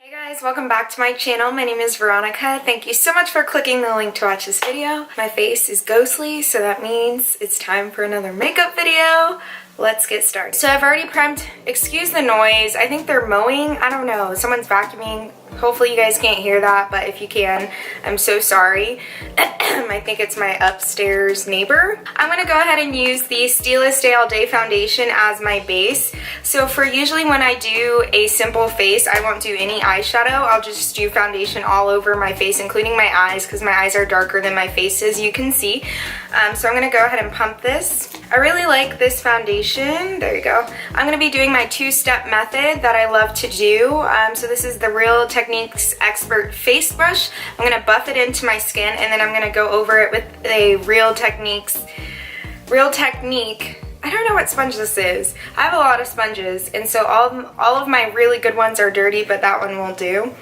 Hey guys, welcome back to my channel. My name is Veronica. Thank you so much for clicking the link to watch this video. My face is ghostly, so that means it's time for another makeup video. Let's get started. So I've already primed. Excuse the noise. I think they're mowing. I don't know. Someone's vacuuming. Hopefully you guys can't hear that, but if you can, I'm so sorry. I think it's my upstairs neighbor. I'm gonna go ahead and use the Stila Stay All Day foundation as my base. So for usually when I do a simple face, I won't do any eyeshadow. I'll just do foundation all over my face, including my eyes, because my eyes are darker than my face, as you can see. So I'm gonna go ahead and pump this. I really like this foundation. There you go. I'm gonna be doing my two-step method that I love to do. So this is the Real Techniques Expert Face Brush. I'm gonna buff it into my skin, and then I'm gonna go over it with a Real Technique. I don't know what sponge this is. I have a lot of sponges, and so all of my really good ones are dirty, but that one will do.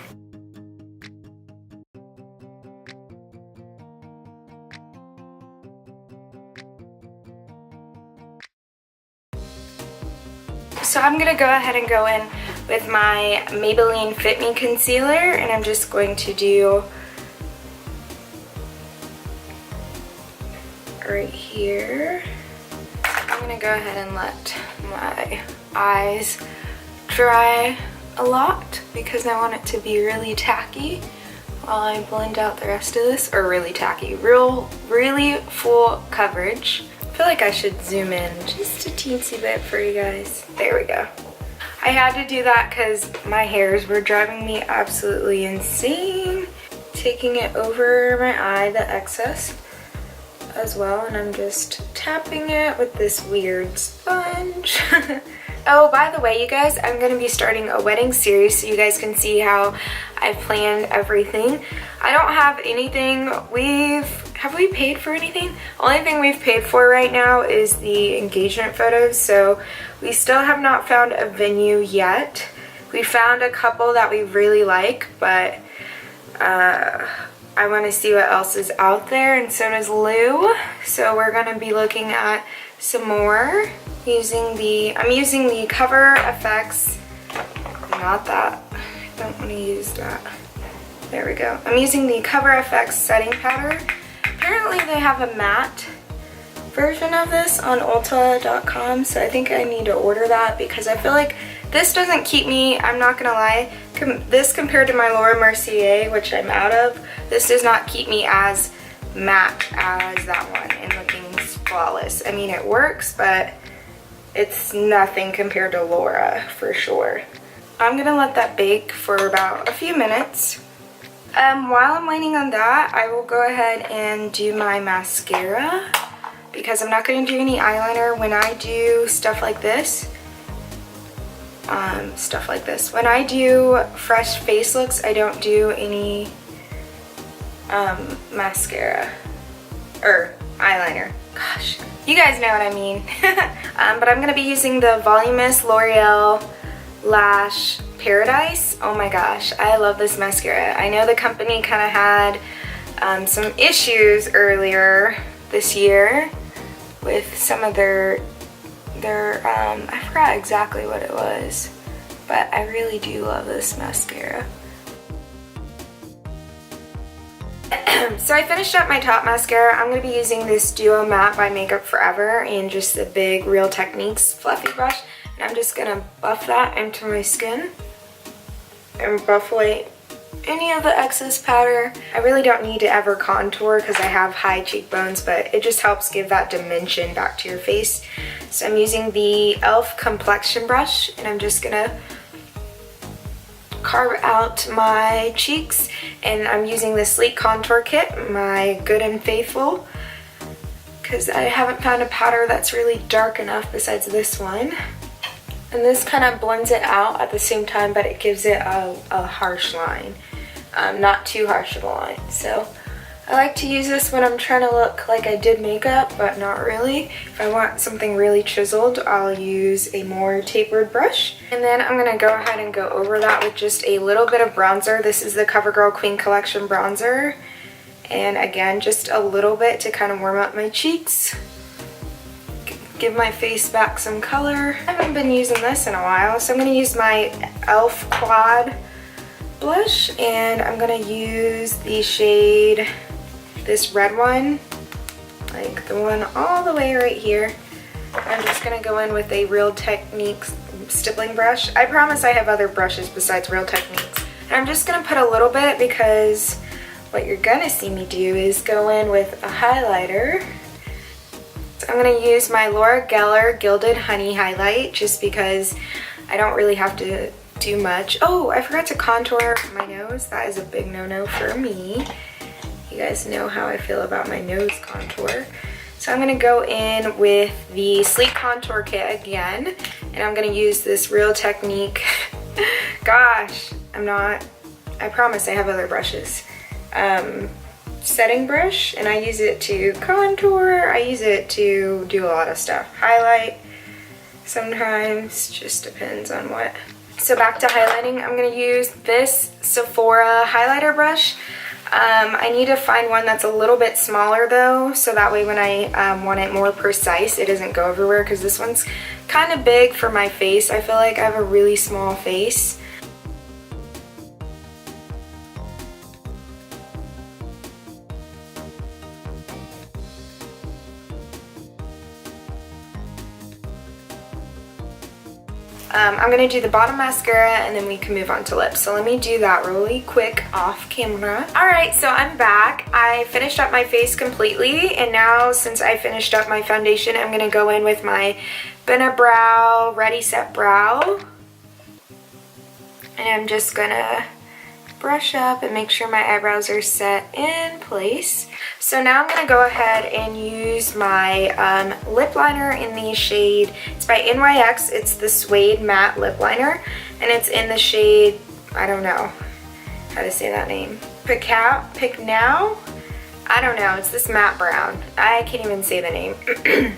So I'm gonna go ahead and go in with my Maybelline Fit Me Concealer, and I'm just going to do right here. I'm gonna go ahead and let my eyes dry a lot because I want it to be really tacky while I blend out the rest of this, or really tacky, really full coverage. I feel like I should zoom in just a teensy bit for you guys. There we go. I had to do that because my hairs were driving me absolutely insane. Taking it over my eye, the excess as well, and I'm just tapping it with this weird sponge. Oh, by the way, you guys, I'm going to be starting a wedding series so you guys can see how I've planned everything. I don't have anything. Have we paid for anything? Only thing we've paid for right now is the engagement photos, so we still have not found a venue yet. We found a couple that we really like, but I want to see what else is out there, and so does Lou. So we're going to be looking at some more. I'm using the Cover FX, not that, I don't want to use that. There we go. I'm using the Cover FX setting powder. Apparently they have a matte version of this on Ulta.com, so I think I need to order that because I feel like this doesn't keep me, I'm not gonna lie, this compared to my Laura Mercier, which I'm out of, this does not keep me as matte as that one and looking flawless. I mean, it works, but it's nothing compared to Laura for sure. I'm gonna let that bake for about a few minutes. While I'm waiting on that, I will go ahead and do my mascara because I'm not going to do any eyeliner when I do stuff like this. When I do fresh face looks, I don't do any mascara or eyeliner. Gosh, you guys know what I mean. But I'm going to be using the Voluminous L'Oreal Lash Paradise. Oh my gosh, I love this mascara. I know the company kind of had some issues earlier this year with some of their I forgot exactly what it was, but I really do love this mascara. So I finished up my top mascara. I'm going to be using this Duo Matte by Makeup Forever and just the big Real Techniques fluffy brush. And I'm just going to buff that into my skin and buff away any of the excess powder. I really don't need to ever contour because I have high cheekbones, but it just helps give that dimension back to your face. So I'm using the e.l.f. complexion brush, and I'm just going to carve out my cheeks, and I'm using the Sleek Contour Kit, my Good and Faithful, because I haven't found a powder that's really dark enough besides this one. And this kind of blends it out at the same time, but it gives it a harsh line. Not too harsh of a line. So I like to use this when I'm trying to look like I did makeup, but not really. If I want something really chiseled, I'll use a more tapered brush. And then I'm going to go ahead and go over that with just a little bit of bronzer. This is the CoverGirl Queen Collection bronzer. And again, just a little bit to kind of warm up my cheeks. Give my face back some color. I haven't been using this in a while, so I'm going to use my e.l.f. Quad blush, and I'm gonna use the shade, this red one, like the one all the way right here. I'm just gonna go in with a Real Techniques stippling brush. I promise I have other brushes besides Real Techniques. And I'm just gonna put a little bit because what you're gonna see me do is go in with a highlighter. So I'm gonna use my Gellar Gilded Honey Highlight just because I don't really have to do much. Oh, I forgot to contour my nose. That is a big no-no for me. You guys know how I feel about my nose contour. So I'm gonna go in with the Sleek Contour Kit again, and I'm gonna use this Real Technique. Gosh, I promise I have other brushes. Setting brush, and I use it to contour. I use it to do a lot of stuff. Highlight sometimes, just depends on what. So back to highlighting, I'm gonna use this Sephora highlighter brush. I need to find one that's a little bit smaller though, so that way when I want it more precise, it doesn't go everywhere, because this one's kind of big for my face. I feel like I have a really small face. I'm gonna do the bottom mascara and then we can move on to lips. So let me do that really quick off camera. All right, so I'm back. I finished up my face completely, and now since I finished up my foundation, I'm gonna go in with my Becca Brow Ready Set Brow. And I'm just gonna brush up and make sure my eyebrows are set in place. So now I'm gonna go ahead and use my lip liner in the shade, it's by NYX, it's the Suede Matte Lip Liner, and it's in the shade, I don't know how to say that name, Pknoow? I don't know, it's this matte brown. I can't even say the name.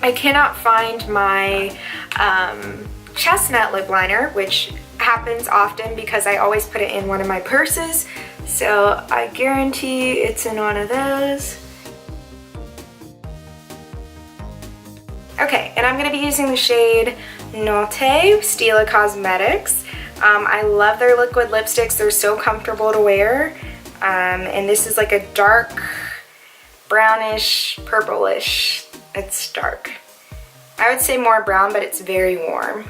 I cannot find my chestnut lip liner, which happens often because I always put it in one of my purses, so I guarantee it's in one of those. Okay, and I'm going to be using the shade Notte, Stila Cosmetics. I love their liquid lipsticks, they're so comfortable to wear, and this is like a dark brownish, purplish, it's dark. I would say more brown, but it's very warm.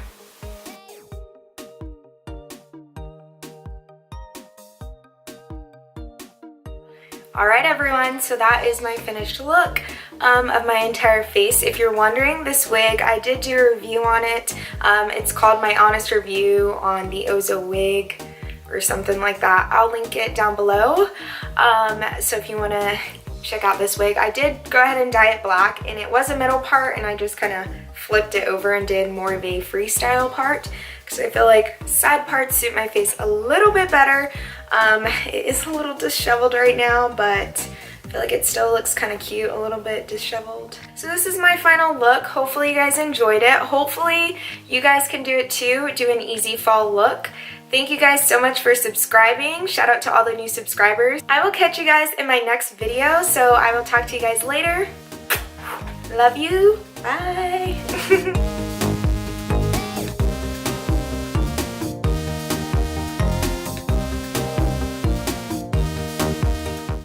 Alright everyone, so that is my finished look of my entire face. If you're wondering, this wig, I did do a review on it. It's called My Honest Review on the Ozo wig or something like that. I'll link it down below. So if you want to check out this wig, I did go ahead and dye it black, and it was a middle part, and I just kind of flipped it over and did more of a freestyle part because I feel like side parts suit my face a little bit better. It is a little disheveled right now, but I feel like it still looks kind of cute, a little bit disheveled. So this is my final look. Hopefully you guys enjoyed it. Hopefully you guys can do it too, do an easy fall look. Thank you guys so much for subscribing. Shout out to all the new subscribers. I will catch you guys in my next video, so I will talk to you guys later. Love you. Bye.